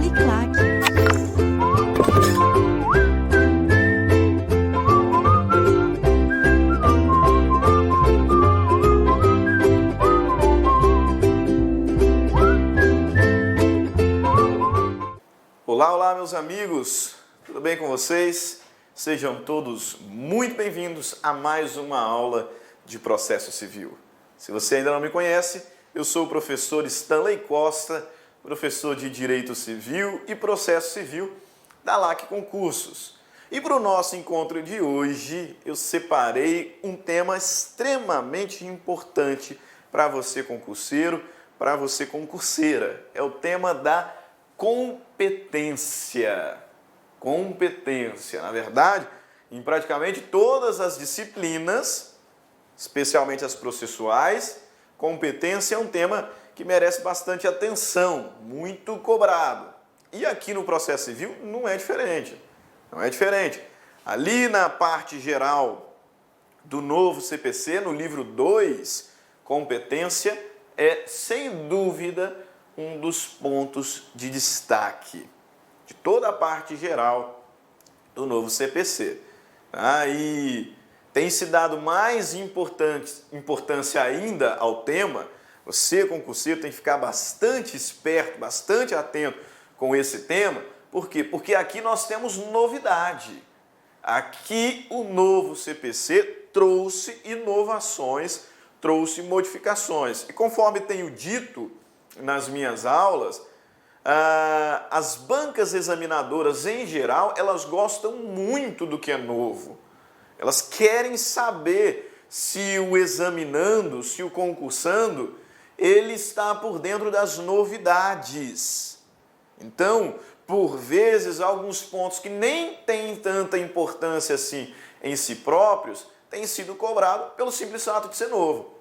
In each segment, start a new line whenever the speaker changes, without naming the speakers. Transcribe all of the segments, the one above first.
Uniclac.
Olá, olá meus amigos, tudo bem com vocês? Sejam todos muito bem-vindos a mais uma aula de processo civil. Se você ainda não me conhece, eu sou o professor Stanley Costa, professor de Direito Civil e Processo Civil da LAC Concursos. E para o nosso encontro de hoje, eu separei um tema extremamente importante para você concurseiro, para você concurseira. É o tema da competência. Competência. Na verdade, em praticamente todas as disciplinas, especialmente as processuais, competência é um tema que merece bastante atenção, muito cobrado. E aqui no processo civil não é diferente. Não é diferente. Ali na parte geral do novo CPC, no livro 2, competência, é sem dúvida um dos pontos de destaque de toda a parte geral do novo CPC. E tem se dado mais importância ainda ao tema. Você, concurseiro, tem que ficar bastante esperto, bastante atento com esse tema. Por quê? Porque aqui nós temos novidade. Aqui o novo CPC trouxe inovações, trouxe modificações. E conforme tenho dito nas minhas aulas, as bancas examinadoras em geral, elas gostam muito do que é novo. Elas querem saber se o examinando, se o concursando, ele está por dentro das novidades. Então, por vezes, alguns pontos que nem têm tanta importância assim em si próprios, têm sido cobrados pelo simples fato de ser novo.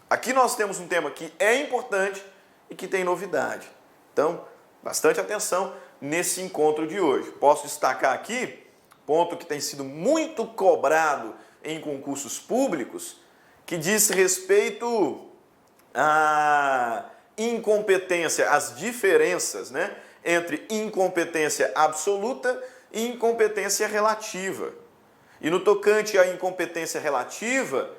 Aqui nós temos um tema que é importante e que tem novidade. Então, bastante atenção nesse encontro de hoje. Posso destacar aqui, ponto que tem sido muito cobrado em concursos públicos, que diz respeito à incompetência, as diferenças, né, entre incompetência absoluta e incompetência relativa. E no tocante à incompetência relativa,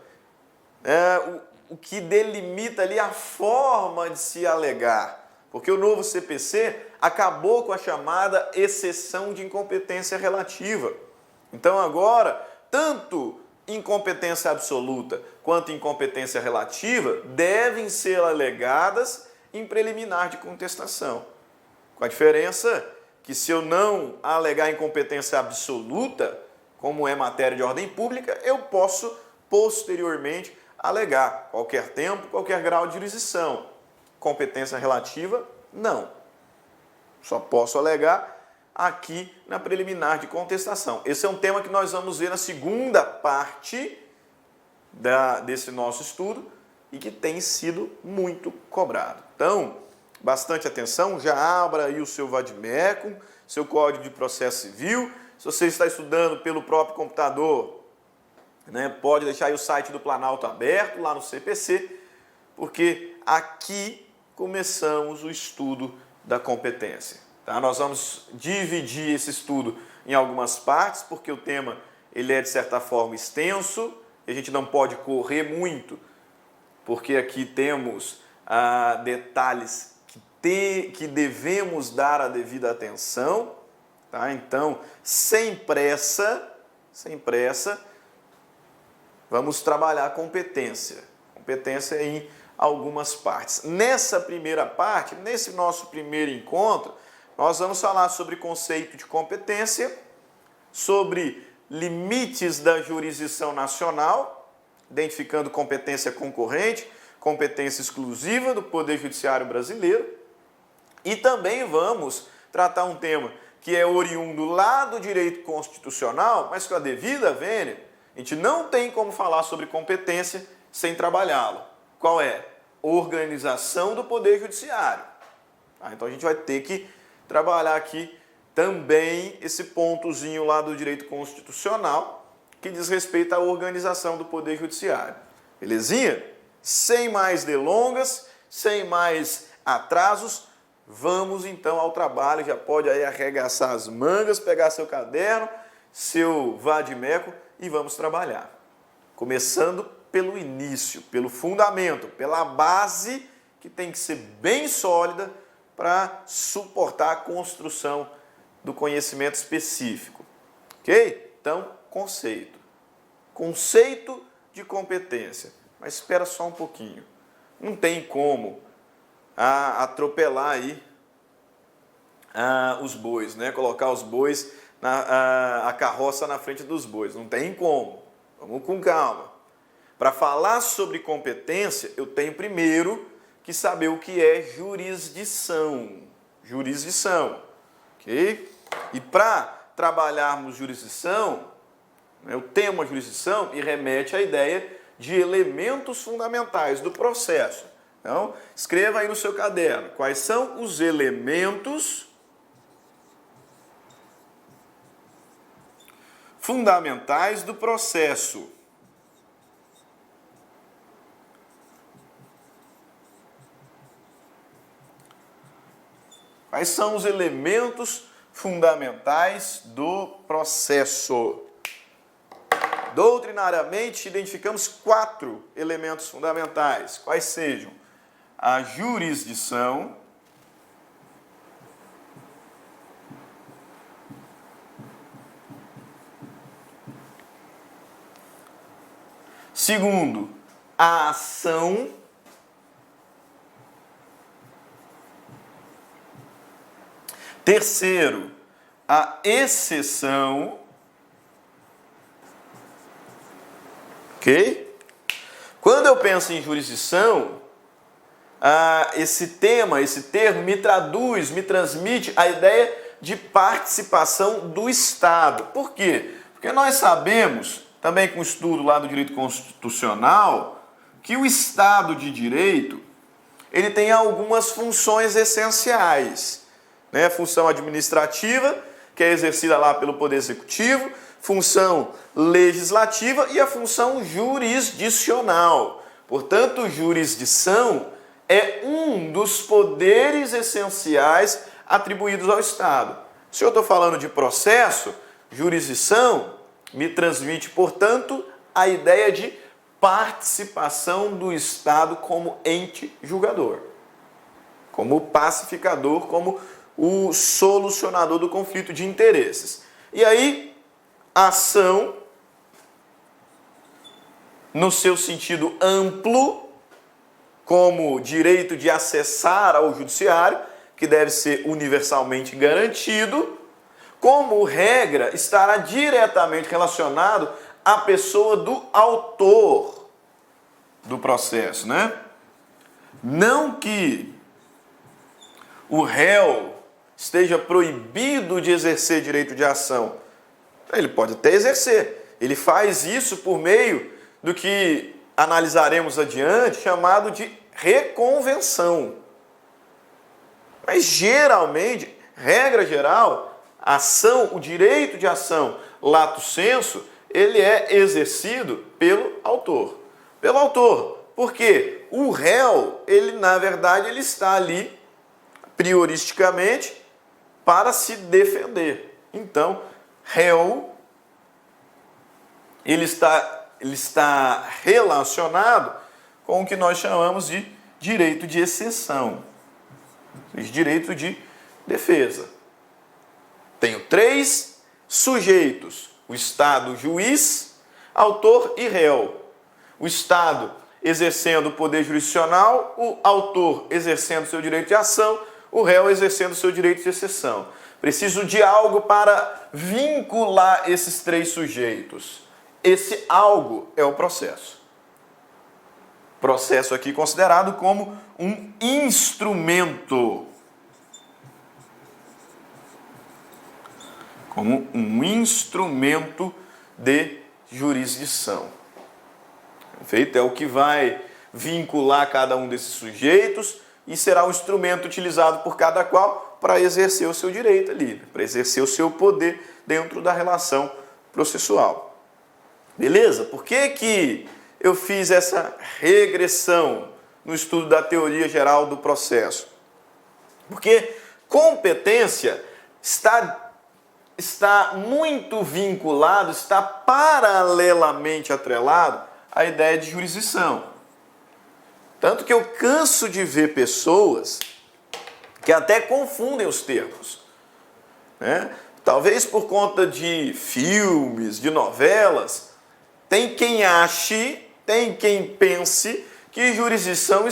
o que delimita ali a forma de se alegar, porque o novo CPC acabou com a chamada exceção de incompetência relativa. Então agora, tanto incompetência absoluta quanto incompetência relativa devem ser alegadas em preliminar de contestação. Com a diferença que se eu não alegar incompetência absoluta, como é matéria de ordem pública, eu posso posteriormente alegar qualquer tempo, qualquer grau de jurisdição. Competência relativa, não. Só posso alegar aqui na preliminar de contestação. Esse é um tema que nós vamos ver na segunda parte desse nosso estudo e que tem sido muito cobrado. Então, bastante atenção, já abra aí o seu Vademecum, seu Código de Processo Civil. Se você está estudando pelo próprio computador, pode deixar aí o site do Planalto aberto, lá no CPC, porque aqui começamos o estudo da competência. Tá? Nós vamos dividir esse estudo em algumas partes, porque o tema ele é, de certa forma, extenso, e a gente não pode correr muito, porque aqui temos detalhes que devemos dar a devida atenção. Tá? Então, sem pressa, vamos trabalhar a competência. Competência em algumas partes. Nessa primeira parte, nesse nosso primeiro encontro, nós vamos falar sobre conceito de competência, sobre limites da jurisdição nacional, identificando competência concorrente, competência exclusiva do Poder Judiciário brasileiro, e também vamos tratar um tema que é oriundo lá do direito constitucional, mas com a devida vênia, a gente não tem como falar sobre competência sem trabalhá-lo. Qual é? Organização do Poder Judiciário. Então a gente vai ter que trabalhar aqui também esse pontozinho lá do direito constitucional que diz respeito à organização do Poder Judiciário. Belezinha? Sem mais delongas, sem mais atrasos, vamos então ao trabalho. Já pode aí arregaçar as mangas, pegar seu caderno, seu vade-mecum e vamos trabalhar. Começando pelo início, pelo fundamento, pela base que tem que ser bem sólida para suportar a construção do conhecimento específico. Ok? Então, conceito. Conceito de competência. Mas espera só um pouquinho. Não tem como atropelar aí os bois, né? Colocar os bois, a carroça na frente dos bois. Não tem como. Vamos com calma. Para falar sobre competência, eu tenho primeiro que saber o que é jurisdição. Jurisdição. Ok? E para trabalharmos jurisdição, né, o tema jurisdição e remete à ideia de elementos fundamentais do processo. Então, escreva aí no seu caderno quais são os elementos fundamentais do processo. Quais são os elementos fundamentais do processo? Doutrinariamente, identificamos 4 elementos fundamentais. Quais sejam? A jurisdição, segundo, a ação, terceiro, a exceção, ok? Quando eu penso em jurisdição, esse termo me transmite a ideia de participação do Estado. Por quê? Porque nós sabemos, também com o estudo lá do direito constitucional, que o Estado de Direito, ele tem algumas funções essenciais, né? Função administrativa, que é exercida lá pelo Poder Executivo, função legislativa e a função jurisdicional. Portanto, jurisdição é um dos poderes essenciais atribuídos ao Estado. Se eu estou falando de processo, jurisdição me transmite, portanto, a ideia de participação do Estado como ente julgador, como pacificador, como o solucionador do conflito de interesses. E aí, ação, no seu sentido amplo, como direito de acessar ao judiciário, que deve ser universalmente garantido, como regra, estará diretamente relacionado à pessoa do autor do processo, né? Não que o réu esteja proibido de exercer direito de ação. Ele pode até exercer. Ele faz isso por meio do que analisaremos adiante, chamado de reconvenção. Mas geralmente, regra geral, a ação, o direito de ação lato sensu, ele é exercido pelo autor. Pelo autor. Porque o réu, ele na verdade, ele está ali prioristicamente para se defender. Então, réu, ele está relacionado com o que nós chamamos de direito de exceção, direito de defesa. Tenho 3 sujeitos: o Estado juiz, autor e réu. O Estado exercendo o poder jurisdicional, o autor exercendo seu direito de ação, o réu exercendo seu direito de exceção. Preciso de algo para vincular esses 3 sujeitos. Esse algo é o processo. Processo aqui considerado como um instrumento. Como um instrumento de jurisdição. Perfeito? É o que vai vincular cada um desses sujeitos e será um instrumento utilizado por cada qual para exercer o seu direito ali, para exercer o seu poder dentro da relação processual. Beleza? Por que eu fiz essa regressão no estudo da teoria geral do processo? Porque competência está muito vinculado, está paralelamente atrelado à ideia de jurisdição. Tanto que eu canso de ver pessoas que até confundem os termos, né? Talvez por conta de filmes, de novelas, tem quem ache, tem quem pense que jurisdição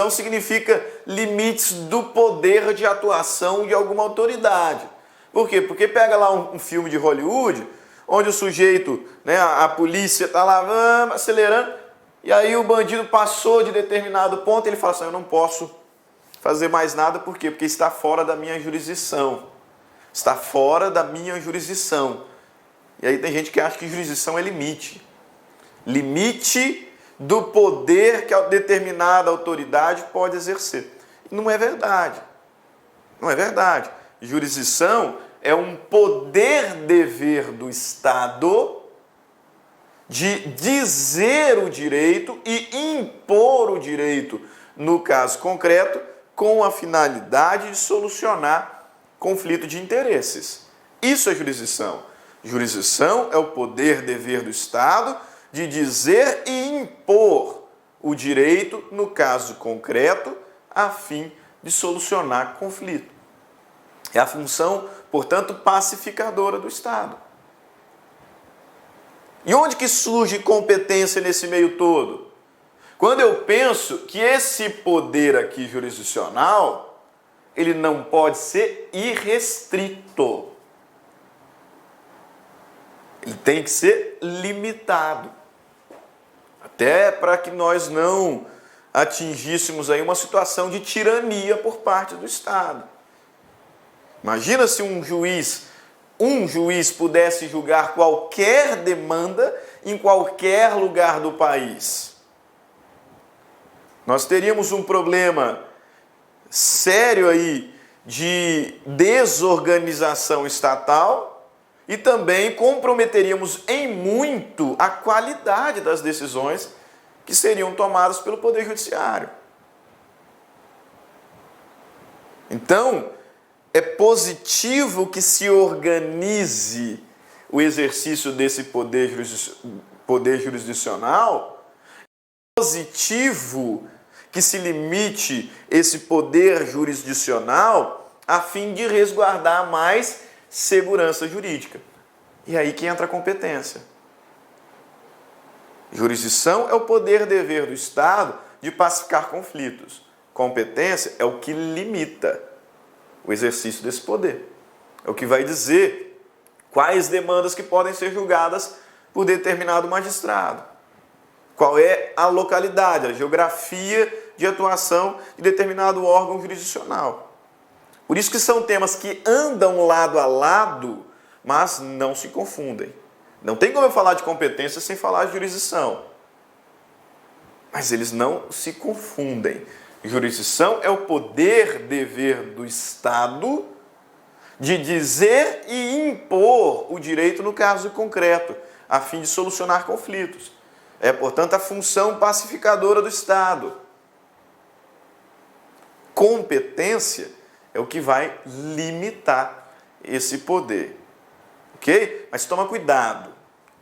significa limites do poder de atuação de alguma autoridade. Por quê? Porque pega lá um filme de Hollywood, onde o sujeito, né, a polícia está lá acelerando, e aí o bandido passou de determinado ponto, e ele fala assim, eu não posso fazer mais nada, por quê? Porque está fora da minha jurisdição. Está fora da minha jurisdição. E aí tem gente que acha que jurisdição é limite. Limite do poder que a determinada autoridade pode exercer. Não é verdade. Não é verdade. Jurisdição é um poder-dever do Estado de dizer o direito e impor o direito, no caso concreto, com a finalidade de solucionar conflito de interesses. Isso é jurisdição. Jurisdição é o poder-dever do Estado de dizer e impor o direito, no caso concreto, a fim de solucionar conflito. É a função, portanto, pacificadora do Estado. E onde que surge competência nesse meio todo? Quando eu penso que esse poder aqui jurisdicional, ele não pode ser irrestrito. Ele tem que ser limitado. Até para que nós não atingíssemos aí uma situação de tirania por parte do Estado. Imagina se um juiz pudesse julgar qualquer demanda em qualquer lugar do país. Nós teríamos um problema sério aí de desorganização estatal e também comprometeríamos em muito a qualidade das decisões que seriam tomadas pelo Poder Judiciário. Então, é positivo que se organize o exercício desse poder jurisdicional, é positivo que se limite esse poder jurisdicional a fim de resguardar mais segurança jurídica. E aí que entra a competência. Jurisdição é o poder-dever do Estado de pacificar conflitos. Competência é o que limita o exercício desse poder. É o que vai dizer quais demandas que podem ser julgadas por determinado magistrado. Qual é a localidade, a geografia de atuação de determinado órgão jurisdicional. Por isso que são temas que andam lado a lado, mas não se confundem. Não tem como eu falar de competência sem falar de jurisdição. Mas eles não se confundem. Jurisdição é o poder-dever do Estado de dizer e impor o direito no caso concreto, a fim de solucionar conflitos. É, portanto, a função pacificadora do Estado. Competência é o que vai limitar esse poder. Ok? Mas toma cuidado.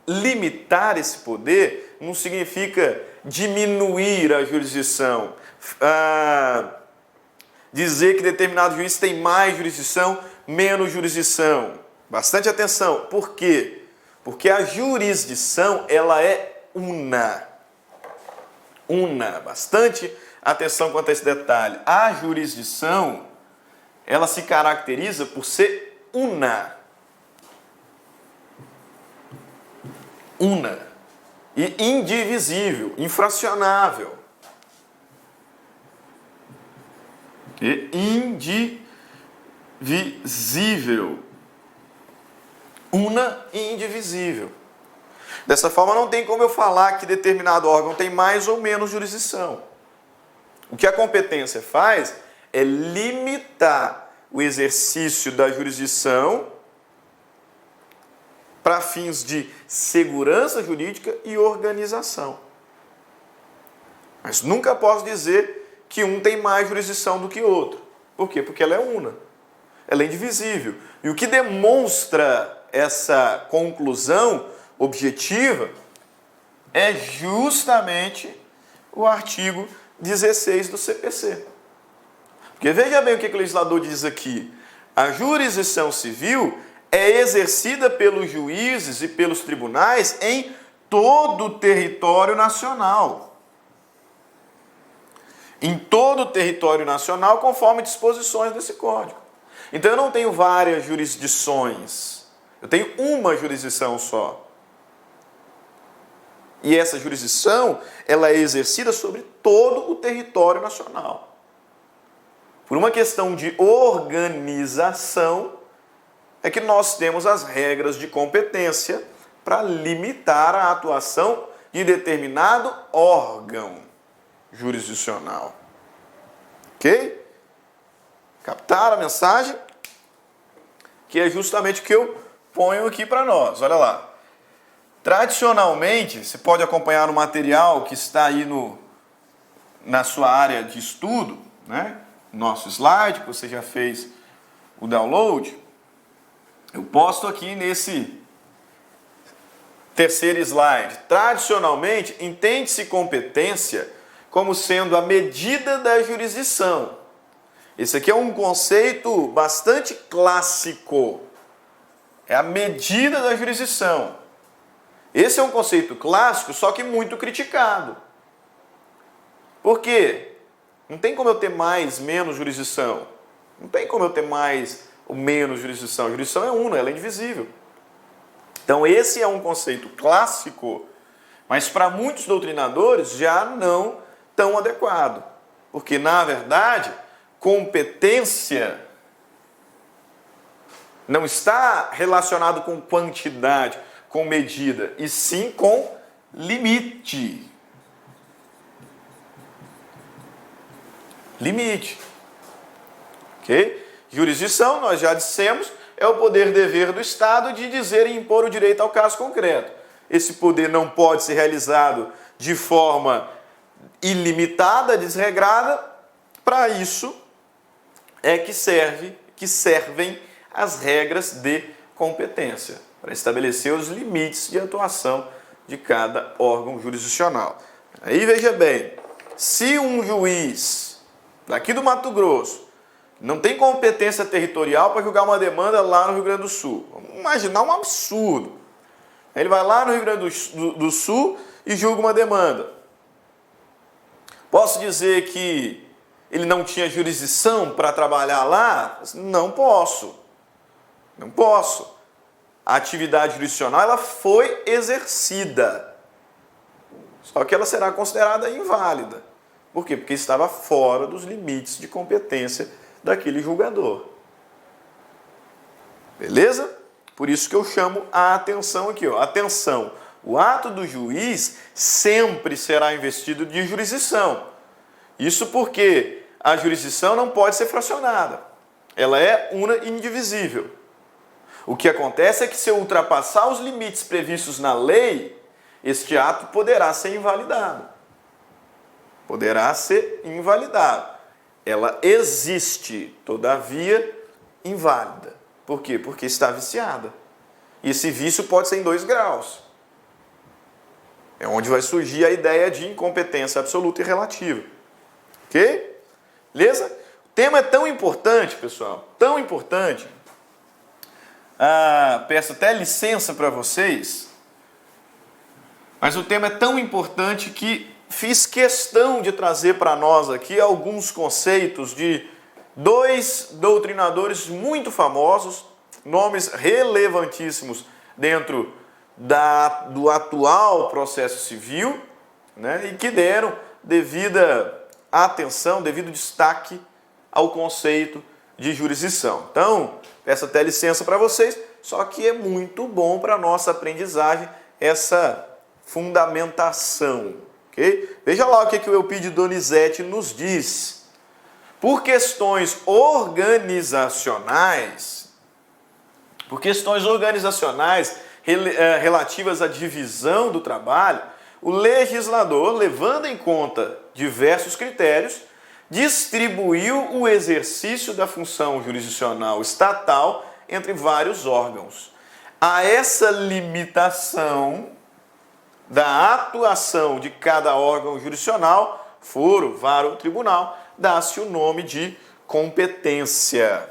Limitar esse poder não significa diminuir a jurisdição. Dizer que determinado juiz tem mais jurisdição, menos jurisdição. Bastante atenção. Por quê? Porque a jurisdição, ela é una. Bastante atenção quanto a esse detalhe. A jurisdição, ela se caracteriza por ser una. E indivisível, infracionável. E indivisível. Una e indivisível. Dessa forma, não tem como eu falar que determinado órgão tem mais ou menos jurisdição. O que a competência faz é limitar o exercício da jurisdição para fins de segurança jurídica e organização. Mas nunca posso dizer que um tem mais jurisdição do que outro. Por quê? Porque ela é una, ela é indivisível. E o que demonstra essa conclusão objetiva é justamente o artigo 16 do CPC. Porque veja bem o que o legislador diz aqui. A jurisdição civil é exercida pelos juízes e pelos tribunais em todo o território nacional. Em todo o território nacional, conforme disposições desse código. Então eu não tenho várias jurisdições, eu tenho uma jurisdição só. E essa jurisdição, ela é exercida sobre todo o território nacional. Por uma questão de organização, é que nós temos as regras de competência para limitar a atuação de determinado órgão jurisdicional. Ok? Captaram a mensagem? Que é justamente o que eu ponho aqui para nós. Olha lá. Tradicionalmente, você pode acompanhar no material que está aí na sua área de estudo, né? Nosso slide, que você já fez o download. Eu posto aqui nesse terceiro slide. Tradicionalmente, entende-se competência como sendo a medida da jurisdição. Esse aqui é um conceito bastante clássico. É a medida da jurisdição. Esse é um conceito clássico, só que muito criticado. Por quê? Não tem como eu ter mais, menos jurisdição. Não tem como eu ter mais ou menos jurisdição. A jurisdição é una, ela é indivisível. Então esse é um conceito clássico, mas para muitos doutrinadores já não tão adequado. Porque, na verdade, competência não está relacionado com quantidade, com medida, e sim com limite. Limite. Ok? Jurisdição, nós já dissemos, é o poder-dever do Estado de dizer e impor o direito ao caso concreto. Esse poder não pode ser realizado de forma ilimitada, desregrada. Para isso é que servem as regras de competência, para estabelecer os limites de atuação de cada órgão jurisdicional. Aí veja bem, se um juiz daqui do Mato Grosso não tem competência territorial para julgar uma demanda lá no Rio Grande do Sul, vamos imaginar um absurdo. Ele vai lá no Rio Grande do Sul e julga uma demanda. Posso dizer que ele não tinha jurisdição para trabalhar lá? Não posso. Não posso. A atividade jurisdicional ela foi exercida. Só que ela será considerada inválida. Por quê? Porque estava fora dos limites de competência daquele julgador. Beleza? Por isso que eu chamo a atenção aqui. Ó. Atenção, o ato do juiz sempre será investido de jurisdição. Isso porque a jurisdição não pode ser fracionada. Ela é una e indivisível. O que acontece é que se eu ultrapassar os limites previstos na lei, este ato poderá ser invalidado. Poderá ser invalidado. Ela existe, todavia, inválida. Por quê? Porque está viciada. E esse vício pode ser em 2 graus. É onde vai surgir a ideia de incompetência absoluta e relativa. Ok? Beleza? O tema é tão importante, pessoal, tão importante. Peço até licença para vocês, mas o tema é tão importante que fiz questão de trazer para nós aqui alguns conceitos de 2 doutrinadores muito famosos, nomes relevantíssimos dentro do atual processo civil, né, e que deram devida atenção, devido destaque ao conceito de jurisdição. Então, peço até licença para vocês, só que é muito bom para a nossa aprendizagem essa fundamentação. Okay? Veja lá o que o Eupídio Donizete nos diz. Por questões organizacionais relativas à divisão do trabalho, o legislador, levando em conta diversos critérios, distribuiu o exercício da função jurisdicional estatal entre vários órgãos. A essa limitação da atuação de cada órgão jurisdicional, foro, vara ou tribunal, dá-se o nome de competência.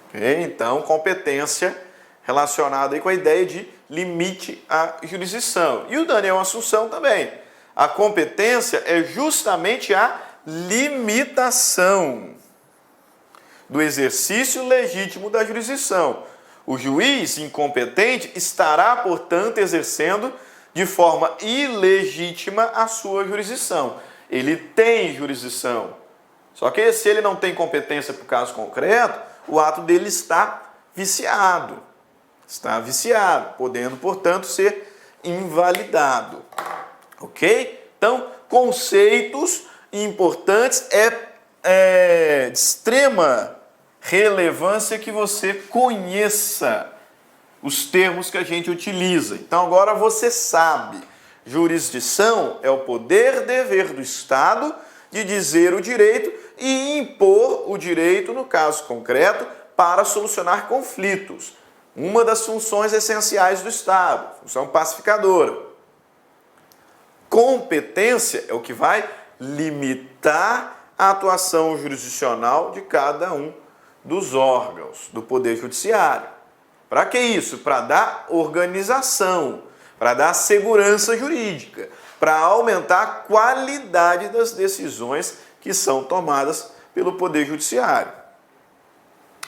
Okay? Então, competência relacionada aí com a ideia de limite à jurisdição. E o Daniel Assunção também. A competência é justamente a limitação do exercício legítimo da jurisdição. O juiz incompetente estará, portanto, exercendo de forma ilegítima a sua jurisdição. Ele tem jurisdição. Só que se ele não tem competência para o caso concreto, o ato dele está viciado. Está viciado, podendo, portanto, ser invalidado. Ok? Então, conceitos importantes é de extrema relevância que você conheça os termos que a gente utiliza. Então, agora você sabe, jurisdição é o poder dever do Estado de dizer o direito e impor o direito, no caso concreto, para solucionar conflitos. Uma das funções essenciais do Estado, função pacificadora. Competência é o que vai limitar a atuação jurisdicional de cada um dos órgãos do Poder Judiciário. Para que isso? Para dar organização, para dar segurança jurídica, para aumentar a qualidade das decisões que são tomadas pelo Poder Judiciário.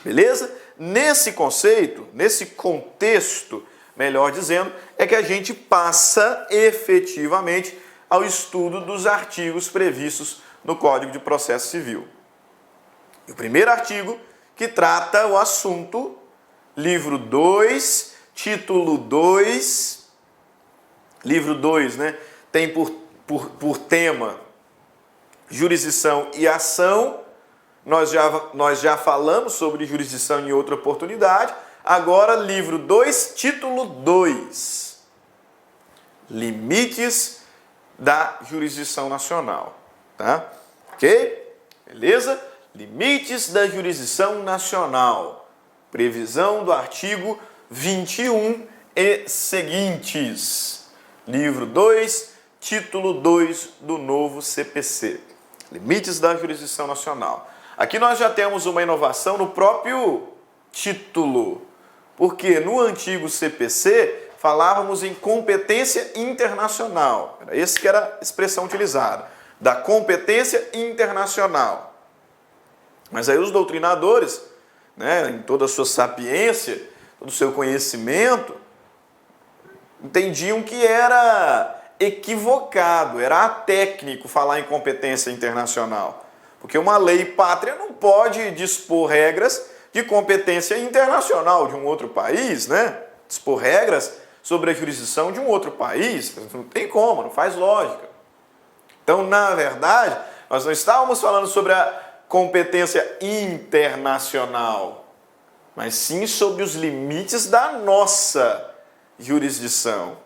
Beleza? Nesse conceito, nesse contexto, melhor dizendo, é que a gente passa efetivamente ao estudo dos artigos previstos no Código de Processo Civil. E o primeiro artigo que trata o assunto, livro 2, título 2, livro 2, né, tem por tema jurisdição e ação. Nós já falamos sobre jurisdição em outra oportunidade. Agora, livro 2, título 2. Limites da jurisdição nacional. Tá? Ok? Beleza? Limites da jurisdição nacional. Previsão do artigo 21 e seguintes. Livro 2, título 2 do novo CPC. Limites da jurisdição nacional. Aqui nós já temos uma inovação no próprio título, porque no antigo CPC falávamos em competência internacional. Essa que era a expressão utilizada, da competência internacional. Mas aí os doutrinadores, né, em toda a sua sapiência, todo o seu conhecimento, entendiam que era equivocado, era atécnico falar em competência internacional. Porque uma lei pátria não pode dispor regras de competência internacional de um outro país, né? Dispor regras sobre a jurisdição de um outro país, não tem como, não faz lógica. Então, na verdade, nós não estávamos falando sobre a competência internacional, mas sim sobre os limites da nossa jurisdição.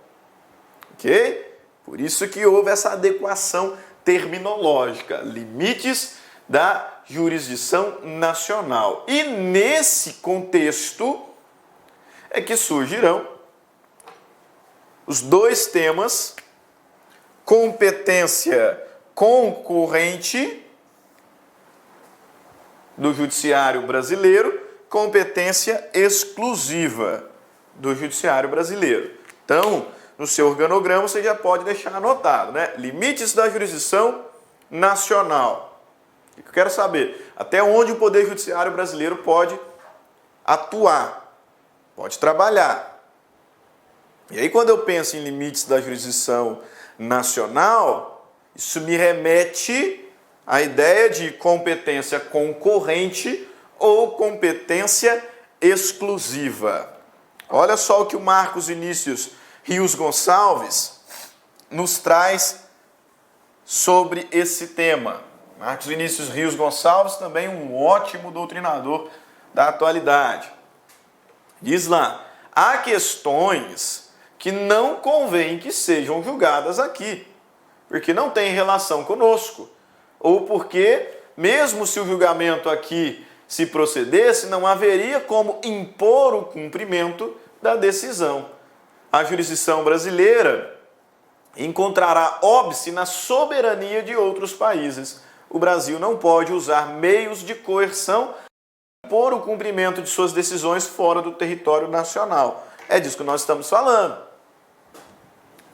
Ok? Por isso que houve essa adequação terminológica, limites da jurisdição nacional. E nesse contexto é que surgirão os dois temas: competência concorrente do Judiciário brasileiro, competência exclusiva do Judiciário brasileiro. Então, no seu organograma você já pode deixar anotado, né? Limites da jurisdição nacional. O que eu quero saber? Até onde o Poder Judiciário brasileiro pode atuar, pode trabalhar. E aí, quando eu penso em limites da jurisdição nacional, isso me remete à ideia de competência concorrente ou competência exclusiva. Olha só o que o Marcos Vinícius Rios Gonçalves nos traz sobre esse tema. Marcos Vinícius Rios Gonçalves, também um ótimo doutrinador da atualidade. Diz lá: há questões que não convém que sejam julgadas aqui, porque não tem relação conosco, ou porque, mesmo se o julgamento aqui se procedesse, não haveria como impor o cumprimento da decisão. A jurisdição brasileira encontrará óbice na soberania de outros países. O Brasil não pode usar meios de coerção para impor o cumprimento de suas decisões fora do território nacional. É disso que nós estamos falando.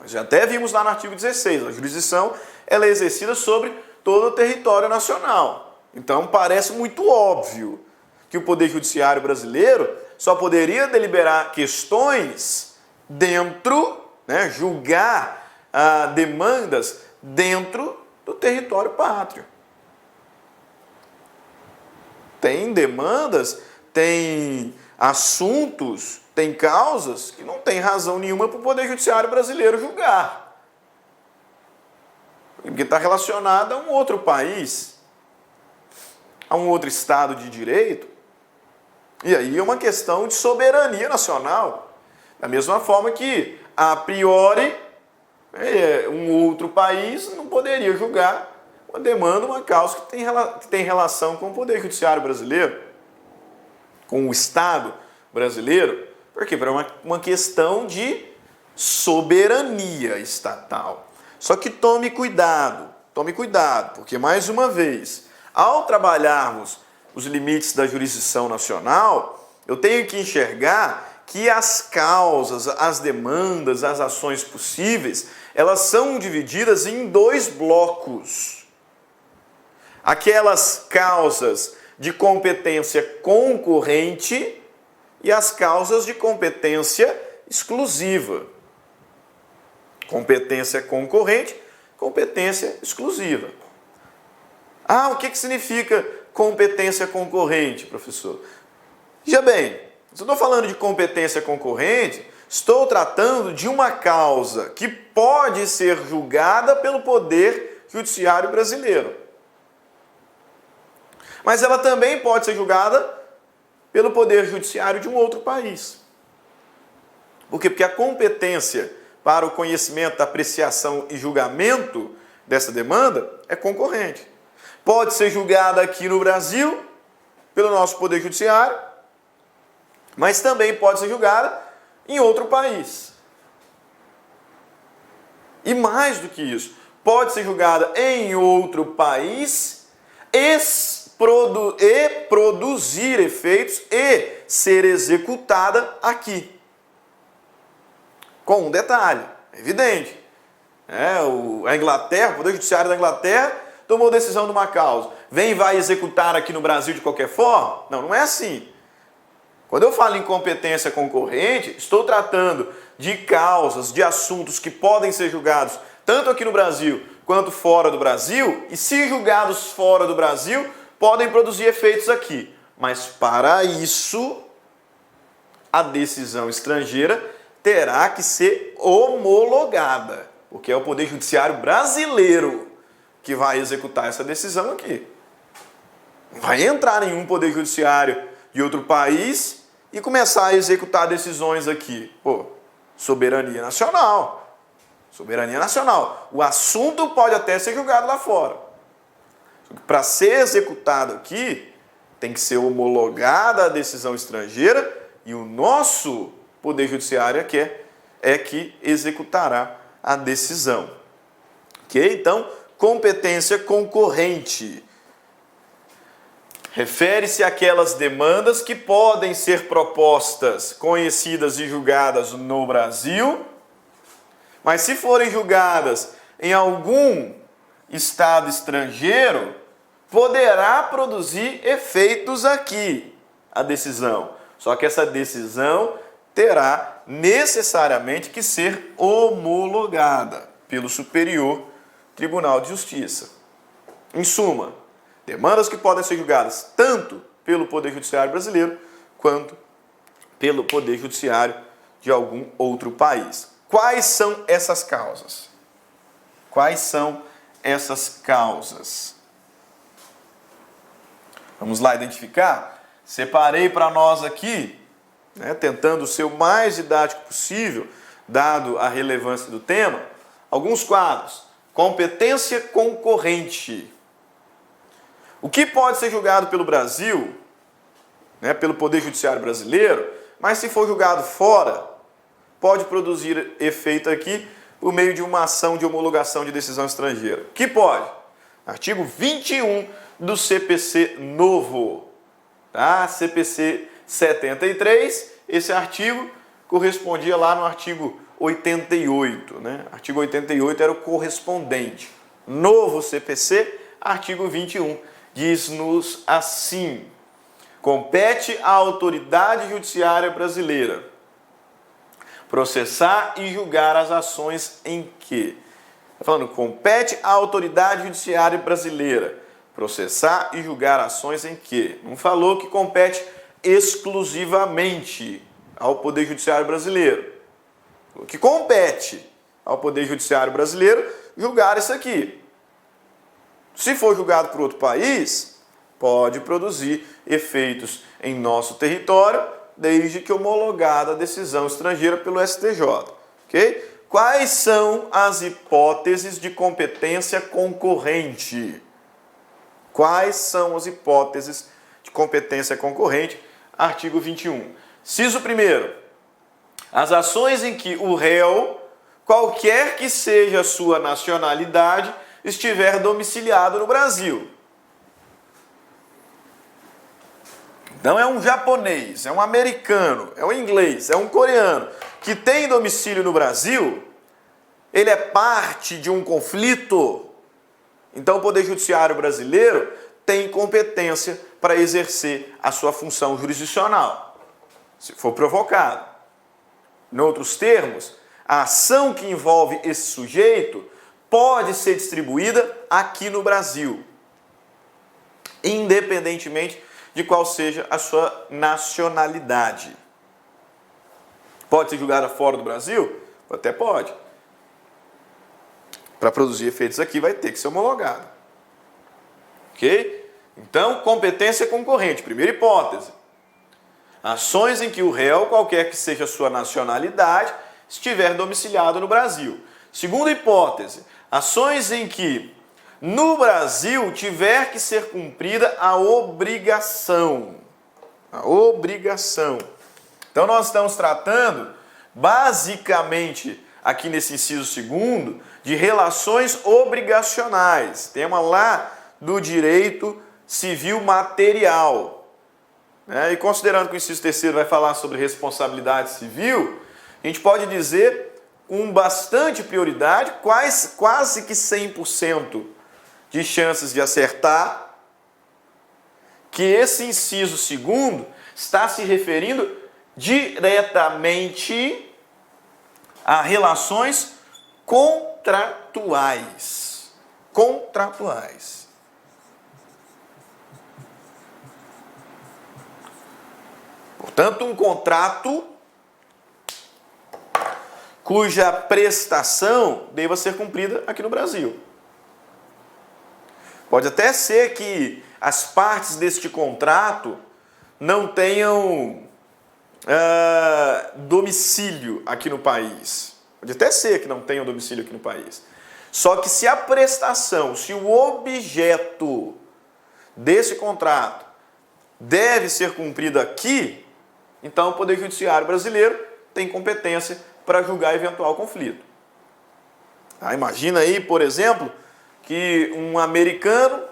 Nós já até vimos lá no artigo 16, a jurisdição ela é exercida sobre todo o território nacional. Então parece muito óbvio que o Poder Judiciário brasileiro só poderia deliberar questões dentro, julgar demandas dentro do território pátrio. Tem demandas, tem assuntos, tem causas que não tem razão nenhuma para o Poder Judiciário brasileiro julgar. Porque está relacionado a um outro país, a um outro Estado de direito. E aí é uma questão de soberania nacional. Da mesma forma que, a priori, um outro país não poderia julgar uma demanda, uma causa que tem relação com o Poder Judiciário brasileiro, com o Estado brasileiro. Por quê? Para uma questão de soberania estatal. Só que tome cuidado, porque, mais uma vez, ao trabalharmos os limites da jurisdição nacional, eu tenho que enxergar que as causas, as demandas, as ações possíveis, elas são divididas em dois blocos. Aquelas causas de competência concorrente e as causas de competência exclusiva. Competência concorrente, competência exclusiva. O que significa competência concorrente, professor? Veja bem, se eu estou falando de competência concorrente, estou tratando de uma causa que pode ser julgada pelo Poder Judiciário brasileiro. Mas ela também pode ser julgada pelo Poder Judiciário de um outro país. Por quê? Porque a competência para o conhecimento, apreciação e julgamento dessa demanda é concorrente. Pode ser julgada aqui no Brasil, pelo nosso Poder Judiciário, mas também pode ser julgada em outro país. E mais do que isso, pode ser julgada em outro país e produzir efeitos e ser executada aqui. Com um detalhe, evidente. A Inglaterra, o Poder Judiciário da Inglaterra tomou decisão de uma causa. Vai executar aqui no Brasil de qualquer forma? Não é assim. Quando eu falo em competência concorrente, estou tratando de causas, de assuntos que podem ser julgados tanto aqui no Brasil quanto fora do Brasil, e se julgados fora do Brasil, podem produzir efeitos aqui. Mas para isso, a decisão estrangeira terá que ser homologada, porque é o Poder Judiciário brasileiro que vai executar essa decisão aqui. Não vai entrar nenhum Poder Judiciário de outro país e começar a executar decisões aqui. Soberania nacional. Soberania nacional. O assunto pode até ser julgado lá fora. Para ser executado aqui, tem que ser homologada a decisão estrangeira e o nosso Poder Judiciário é que executará a decisão. Ok? Então, competência concorrente refere-se àquelas demandas que podem ser propostas, conhecidas e julgadas no Brasil, mas se forem julgadas em algum Estado estrangeiro, poderá produzir efeitos aqui, a decisão. Só que essa decisão terá necessariamente que ser homologada pelo Superior Tribunal de Justiça. Em suma, demandas que podem ser julgadas tanto pelo Poder Judiciário brasileiro quanto pelo Poder Judiciário de algum outro país. Quais são essas causas? Quais são essas causas? Vamos lá identificar? Separei para nós aqui, tentando ser o mais didático possível, dado a relevância do tema, alguns quadros. Competência concorrente. O que pode ser julgado pelo Brasil, né, pelo Poder Judiciário brasileiro, mas se for julgado fora, pode produzir efeito aqui por meio de uma ação de homologação de decisão estrangeira. Que pode? Artigo 21 do CPC novo, tá? CPC 73, esse artigo correspondia lá no artigo 88, né? Artigo 88 era o correspondente. Novo CPC, artigo 21, diz-nos assim: compete à autoridade judiciária brasileira processar e julgar as ações em que... Está falando, compete à autoridade judiciária brasileira processar e julgar ações em que... Não falou que compete exclusivamente ao Poder Judiciário brasileiro. Falou que compete ao Poder Judiciário brasileiro julgar isso aqui. Se for julgado por outro país, pode produzir efeitos em nosso território, desde que homologada a decisão estrangeira pelo STJ. Ok? Quais são as hipóteses de competência concorrente? Quais são as hipóteses de competência concorrente? Artigo 21. Inciso 1º. As ações em que o réu, qualquer que seja a sua nacionalidade, estiver domiciliado no Brasil. Então é um japonês, é um americano, é um inglês, é um coreano que tem domicílio no Brasil, ele é parte de um conflito. Então o Poder Judiciário brasileiro tem competência para exercer a sua função jurisdicional, se for provocado. Em outros termos, a ação que envolve esse sujeito pode ser distribuída aqui no Brasil, independentemente de qual seja a sua nacionalidade. Pode ser julgada fora do Brasil? Até pode. Para produzir efeitos aqui vai ter que ser homologado. Ok? Então, competência concorrente. Primeira hipótese. Ações em que o réu, qualquer que seja a sua nacionalidade, estiver domiciliado no Brasil. Segunda hipótese. Ações em que no Brasil tiver que ser cumprida a obrigação. A obrigação. Então nós estamos tratando, basicamente, aqui nesse inciso 2º, de relações obrigacionais. Tema lá do direito civil material. E considerando que o inciso 3º vai falar sobre responsabilidade civil, a gente pode dizer com bastante prioridade, quase que 100%, de chances de acertar, que esse inciso 2º está se referindo diretamente a relações contratuais. Contratuais. Portanto, um contrato cuja prestação deva ser cumprida aqui no Brasil. Pode até ser que as partes deste contrato não tenham domicílio aqui no país. Pode até ser que não tenham domicílio aqui no país. Só que se a prestação, se o objeto desse contrato deve ser cumprido aqui, então o Poder Judiciário brasileiro tem competência para julgar eventual conflito. Imagina aí, por exemplo, que um americano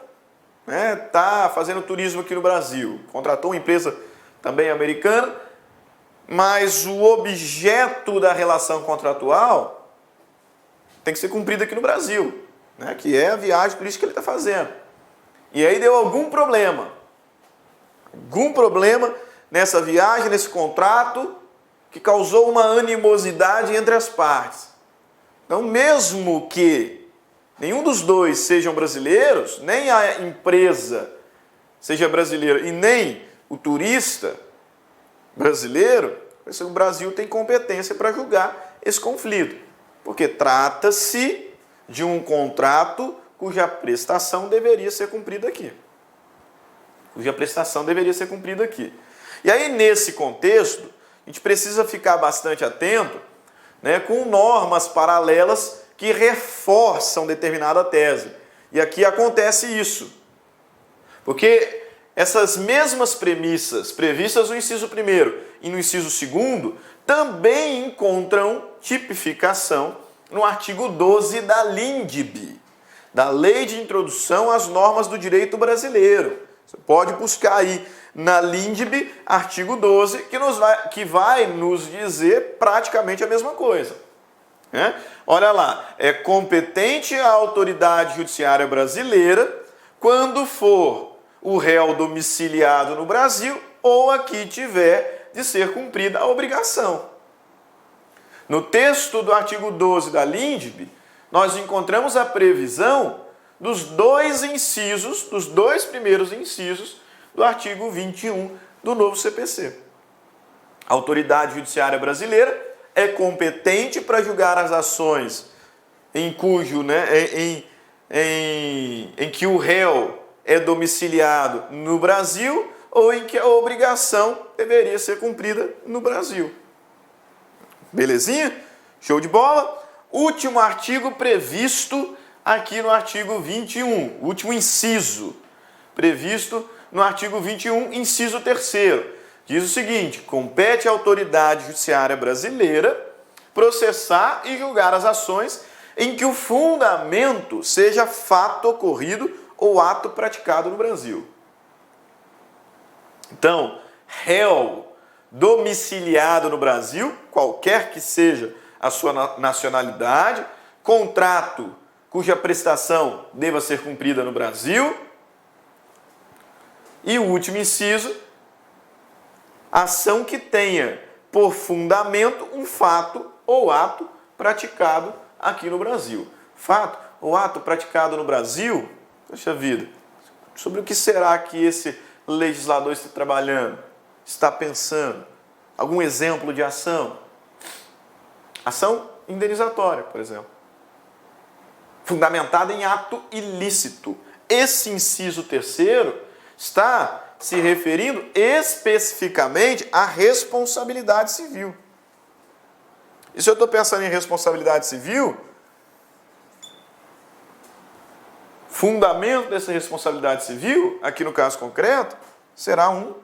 está fazendo turismo aqui no Brasil, contratou uma empresa também americana, mas o objeto da relação contratual tem que ser cumprido aqui no Brasil, que é a viagem turística que ele está fazendo. E aí deu algum problema nessa viagem, nesse contrato, que causou uma animosidade entre as partes. Então, mesmo que nenhum dos dois sejam brasileiros, nem a empresa seja brasileira e nem o turista brasileiro, o Brasil tem competência para julgar esse conflito, porque trata-se de um contrato cuja prestação deveria ser cumprida aqui. E aí, nesse contexto, a gente precisa ficar bastante atento, com normas paralelas que que reforçam determinada tese. E aqui acontece isso. Porque essas mesmas premissas previstas no inciso 1º e no inciso 2º também encontram tipificação no artigo 12 da LINDB, da Lei de Introdução às Normas do Direito Brasileiro. Você pode buscar aí na LINDB, artigo 12, que vai nos dizer praticamente a mesma coisa. Olha lá, é competente a autoridade judiciária brasileira quando for o réu domiciliado no Brasil ou aqui tiver de ser cumprida a obrigação. No texto do artigo 12 da LINDB, nós encontramos a previsão dos dois primeiros incisos do artigo 21 do novo CPC. A autoridade judiciária brasileira é competente para julgar as ações em que o réu é domiciliado no Brasil ou em que a obrigação deveria ser cumprida no Brasil. Belezinha? Show de bola? Último artigo previsto aqui no artigo 21, último inciso, previsto no artigo 21, inciso 3º. Diz o seguinte: compete à autoridade judiciária brasileira processar e julgar as ações em que o fundamento seja fato ocorrido ou ato praticado no Brasil. Então, réu domiciliado no Brasil, qualquer que seja a sua nacionalidade, contrato cuja prestação deva ser cumprida no Brasil, e o último inciso, ação que tenha por fundamento um fato ou ato praticado aqui no Brasil. Fato ou ato praticado no Brasil, poxa vida, sobre o que será que esse legislador está trabalhando, está pensando? Algum exemplo de ação? Ação indenizatória, por exemplo. Fundamentada em ato ilícito. Esse inciso 3º está se referindo especificamente à responsabilidade civil. E se eu estou pensando em responsabilidade civil, fundamento dessa responsabilidade civil, aqui no caso concreto, será um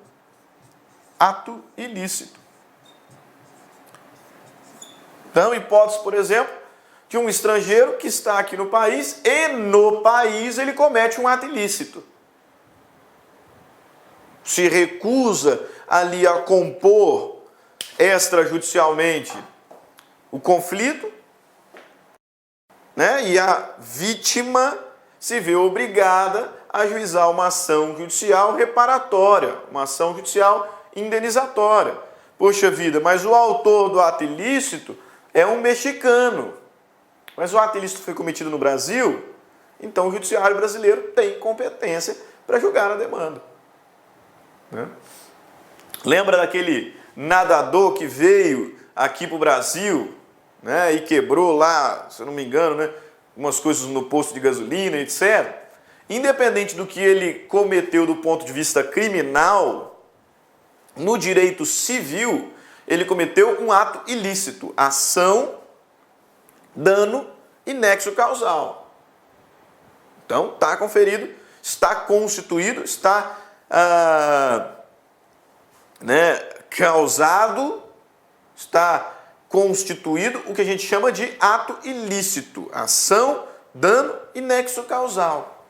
ato ilícito. Então, hipótese, por exemplo, de um estrangeiro que está aqui no país e no país ele comete um ato ilícito. Se recusa ali a compor extrajudicialmente o conflito, né? E a vítima se vê obrigada a ajuizar uma ação judicial reparatória, uma ação judicial indenizatória. Poxa vida, mas o autor do ato ilícito é um mexicano. Mas o ato ilícito foi cometido no Brasil, então o judiciário brasileiro tem competência para julgar a demanda. Né? Lembra daquele nadador que veio aqui para o Brasil, né, e quebrou lá, se eu não me engano, né, umas coisas no posto de gasolina, etc. Independente do que ele cometeu do ponto de vista criminal, no direito civil, ele cometeu um ato ilícito, ação, dano e nexo causal. Então, está conferido, está constituído, está causado, está constituído o que a gente chama de ato ilícito, ação, dano e nexo causal.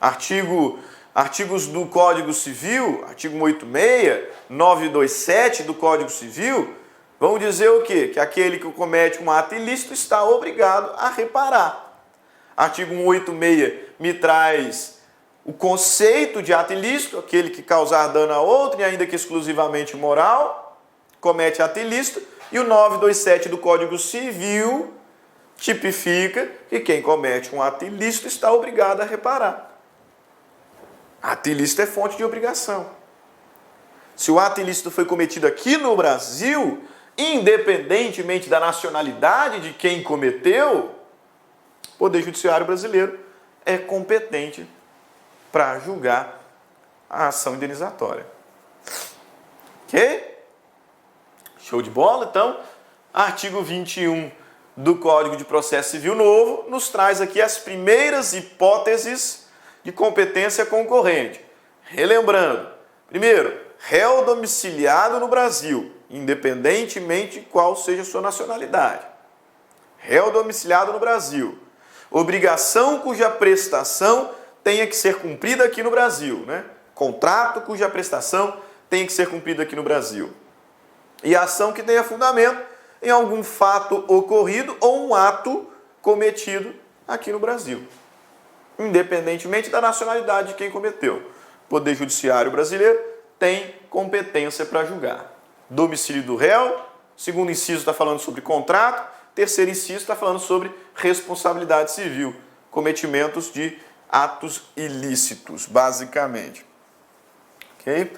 Artigos do Código Civil, artigo 186, 927 do Código Civil, vão dizer o quê? Que aquele que comete um ato ilícito está obrigado a reparar. Artigo 186 me traz o conceito de ato ilícito, aquele que causar dano a outro, e ainda que exclusivamente moral, comete ato ilícito, e o 927 do Código Civil tipifica que quem comete um ato ilícito está obrigado a reparar. Ato ilícito é fonte de obrigação. Se o ato ilícito foi cometido aqui no Brasil, independentemente da nacionalidade de quem cometeu, o Poder Judiciário brasileiro é competente para julgar a ação indenizatória. Ok? Show de bola? Então, artigo 21 do Código de Processo Civil novo nos traz aqui as primeiras hipóteses de competência concorrente. Relembrando, primeiro, réu domiciliado no Brasil, independentemente de qual seja a sua nacionalidade. Réu domiciliado no Brasil. Obrigação cuja prestação tenha que ser cumprida aqui no Brasil, né? Contrato cuja prestação tenha que ser cumprida aqui no Brasil. E ação que tenha fundamento em algum fato ocorrido ou um ato cometido aqui no Brasil, independentemente da nacionalidade de quem cometeu. O Poder Judiciário brasileiro tem competência para julgar. Domicílio do réu, segundo inciso está falando sobre contrato, terceiro inciso está falando sobre responsabilidade civil, cometimentos de atos ilícitos, basicamente. Ok?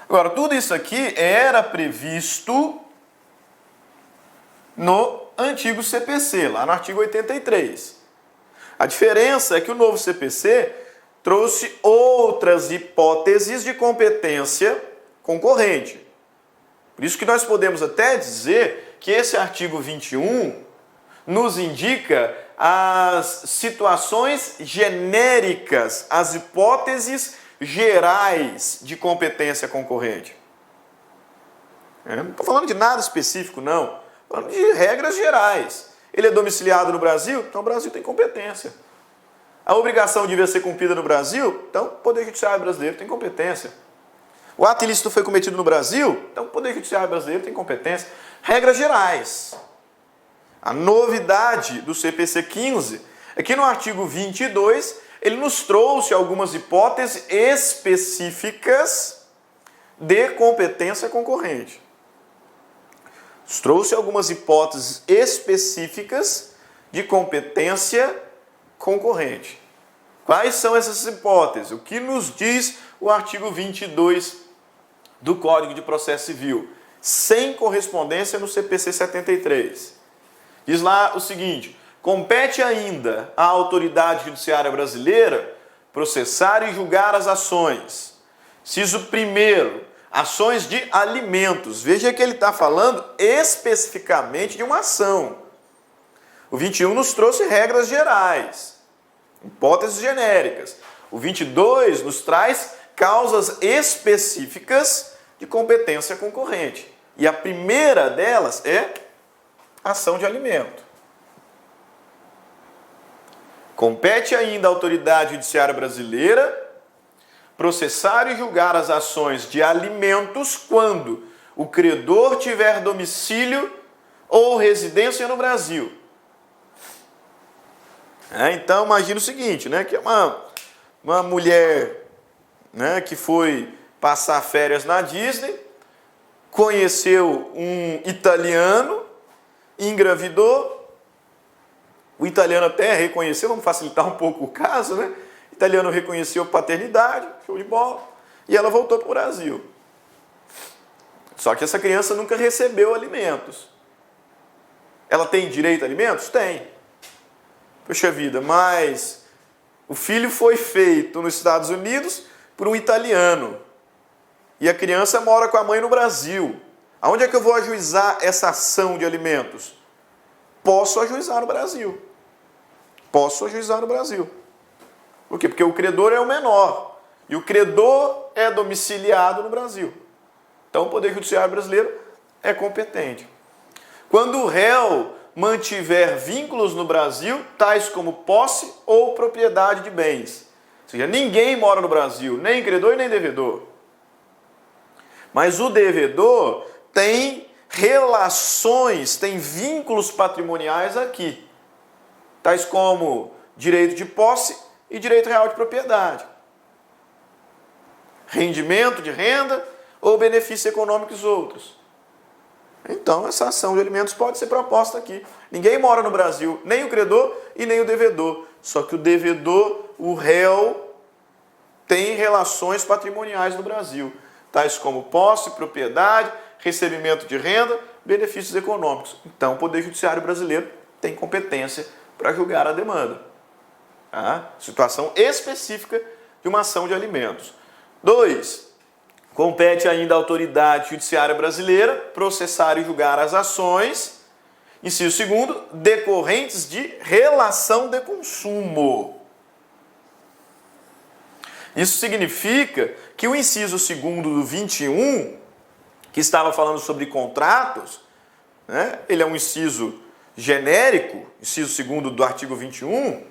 Agora, tudo isso aqui era previsto no antigo CPC, lá no artigo 83. A diferença é que o novo CPC trouxe outras hipóteses de competência concorrente. Por isso que nós podemos até dizer que esse artigo 21 nos indica as situações genéricas, as hipóteses gerais de competência concorrente. Não estou falando de nada específico, não. Estou falando de regras gerais. Ele é domiciliado no Brasil, então o Brasil tem competência. A obrigação devia ser cumprida no Brasil, então o Poder Judiciário brasileiro tem competência. O ato ilícito foi cometido no Brasil, então o Poder Judiciário brasileiro tem competência. Regras gerais. A novidade do CPC 15 é que no artigo 22 ele nos trouxe algumas hipóteses específicas de competência concorrente. Nos trouxe algumas hipóteses específicas de competência concorrente. Quais são essas hipóteses? O que nos diz o artigo 22 do Código de Processo Civil, sem correspondência no CPC 73? Diz lá o seguinte: compete ainda à autoridade judiciária brasileira processar e julgar as ações. Inciso primeiro, ações de alimentos. Veja que ele está falando especificamente de uma ação. O 21 nos trouxe regras gerais, hipóteses genéricas. O 22 nos traz causas específicas de competência concorrente. E a primeira delas é ação de alimento. Compete ainda à autoridade judiciária brasileira processar e julgar as ações de alimentos quando o credor tiver domicílio ou residência no Brasil. Então, imagina o seguinte, né, que é uma mulher, né, que foi passar férias na Disney, conheceu um italiano, engravidou, o italiano até reconheceu, vamos facilitar um pouco o caso, né? O italiano reconheceu a paternidade, show de bola, e ela voltou para o Brasil. Só que essa criança nunca recebeu alimentos. Ela tem direito a alimentos? Tem. Poxa vida, mas o filho foi feito nos Estados Unidos por um italiano. E a criança mora com a mãe no Brasil. Aonde é que eu vou ajuizar essa ação de alimentos? Posso ajuizar no Brasil. Posso ajuizar no Brasil. Por quê? Porque o credor é o menor. E o credor é domiciliado no Brasil. Então o Poder Judiciário brasileiro é competente. Quando o réu mantiver vínculos no Brasil, tais como posse ou propriedade de bens. Ou seja, ninguém mora no Brasil, nem credor e nem devedor. Mas o devedor tem relações, tem vínculos patrimoniais aqui, tais como direito de posse e direito real de propriedade, rendimento de renda ou benefícios econômicos outros. Então, essa ação de alimentos pode ser proposta aqui. Ninguém mora no Brasil, nem o credor e nem o devedor. Só que o devedor, o réu, tem relações patrimoniais no Brasil, tais como posse, propriedade, recebimento de renda, benefícios econômicos. Então, o Poder Judiciário brasileiro tem competência para julgar a demanda. Situação específica de uma ação de alimentos. 2. Compete ainda à autoridade judiciária brasileira processar e julgar as ações Inciso segundo, decorrentes de relação de consumo. Isso significa que o inciso segundo do 21, que estava falando sobre contratos, né, ele é um inciso genérico, inciso segundo do artigo 21,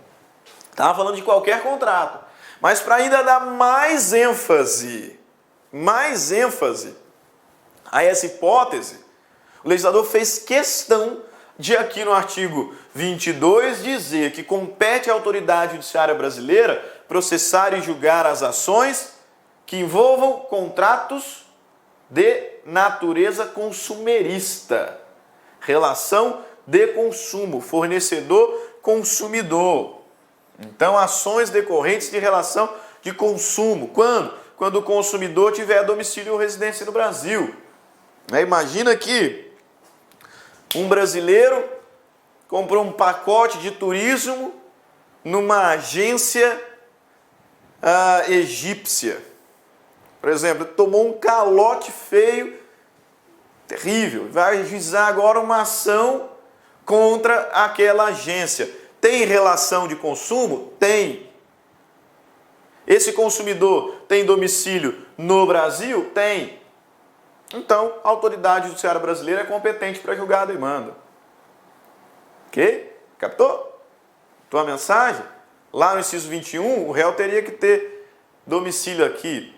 estava falando de qualquer contrato. Mas para ainda dar mais ênfase a essa hipótese, o legislador fez questão de aqui no artigo 22 dizer que compete à autoridade judiciária brasileira processar e julgar as ações que envolvam contratos de natureza consumerista, relação de consumo, fornecedor-consumidor. Então, ações decorrentes de relação de consumo. Quando? Quando o consumidor tiver domicílio ou residência no Brasil. Imagina que um brasileiro comprou um pacote de turismo numa agência egípcia. Por exemplo, tomou um calote feio, terrível. Vai ajuizar agora uma ação contra aquela agência. Tem relação de consumo? Tem. Esse consumidor tem domicílio no Brasil? Tem. Então, a autoridade judiciária brasileira é competente para julgar a demanda. Ok? Captou? Tua mensagem? Lá no inciso 21, o réu teria que ter domicílio aqui.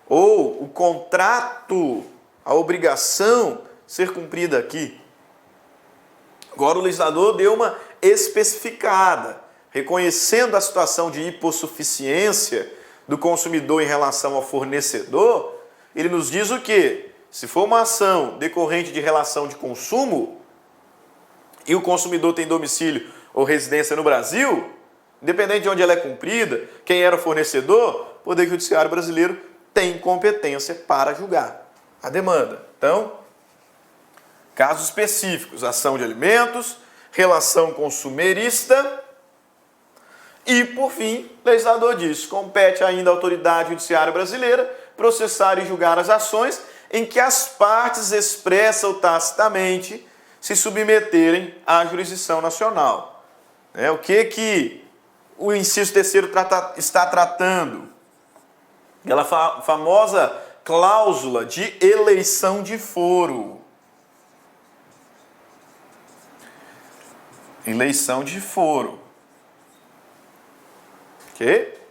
Ou o contrato, a obrigação ser cumprida aqui. Agora o legislador deu uma especificada, reconhecendo a situação de hipossuficiência do consumidor em relação ao fornecedor. Ele nos diz o quê? Se for uma ação decorrente de relação de consumo e o consumidor tem domicílio ou residência no Brasil, independente de onde ela é cumprida, quem era o fornecedor, o Poder Judiciário brasileiro tem competência para julgar a demanda. Então, casos específicos, ação de alimentos, relação consumerista e, por fim, o legislador diz, compete ainda à autoridade judiciária brasileira processar e julgar as ações em que as partes expressa ou tacitamente se submeterem à jurisdição nacional. O que o inciso terceiro está tratando? Aquela famosa cláusula de eleição de foro. Eleição de foro. Ok?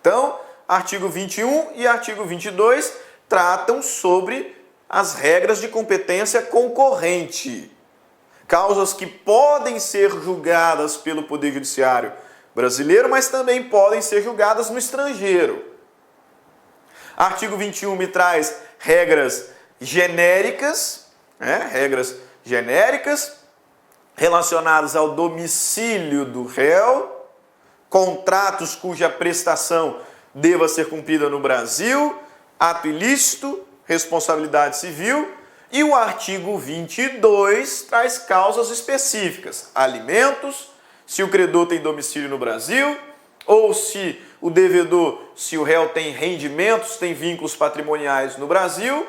Então, artigo 21 e artigo 22 tratam sobre as regras de competência concorrente. Causas que podem ser julgadas pelo Poder Judiciário brasileiro, mas também podem ser julgadas no estrangeiro. Artigo 21 me traz regras genéricas, relacionadas ao domicílio do réu, contratos cuja prestação deva ser cumprida no Brasil, ato ilícito, responsabilidade civil, e o artigo 22 traz causas específicas, alimentos, se o credor tem domicílio no Brasil, ou se o devedor, se o réu tem rendimentos, tem vínculos patrimoniais no Brasil,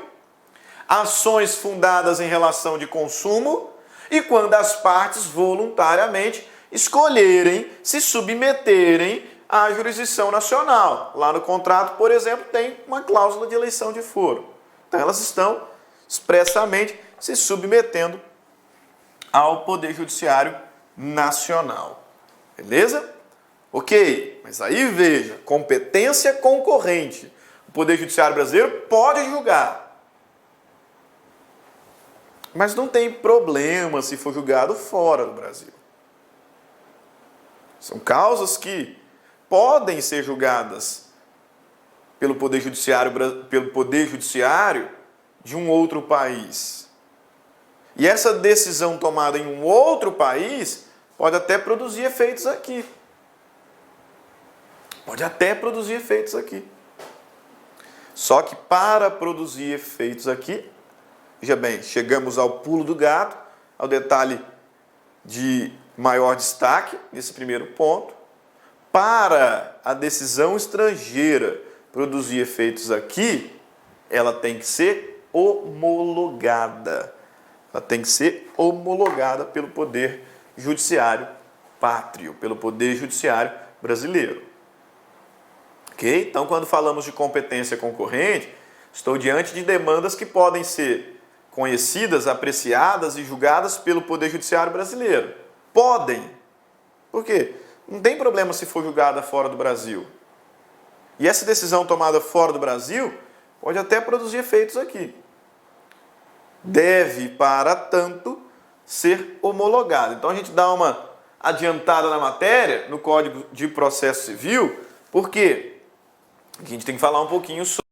ações fundadas em relação de consumo, e quando as partes voluntariamente escolherem se submeterem à jurisdição nacional. Lá no contrato, por exemplo, tem uma cláusula de eleição de foro. Então elas estão expressamente se submetendo ao Poder Judiciário Nacional. Beleza? Ok, mas aí veja, competência concorrente. O Poder Judiciário brasileiro pode julgar. Mas não tem problema se for julgado fora do Brasil. São causas que podem ser julgadas pelo Poder Judiciário de um outro país. E essa decisão tomada em um outro país pode até produzir efeitos aqui. Só que para produzir efeitos aqui, veja bem, chegamos ao pulo do gato, ao detalhe de maior destaque nesse primeiro ponto. Para a decisão estrangeira produzir efeitos aqui, ela tem que ser homologada. ela tem que ser homologada pelo Poder Judiciário pátrio, pelo Poder Judiciário brasileiro. Ok? Então, quando falamos de competência concorrente, estou diante de demandas que podem ser conhecidas, apreciadas e julgadas pelo Poder Judiciário brasileiro. Podem. Por quê? Não tem problema se for julgada fora do Brasil. E essa decisão tomada fora do Brasil pode até produzir efeitos aqui. Deve, para tanto, ser homologada. Então a gente dá uma adiantada na matéria, no Código de Processo Civil, porque a gente tem que falar um pouquinho sobre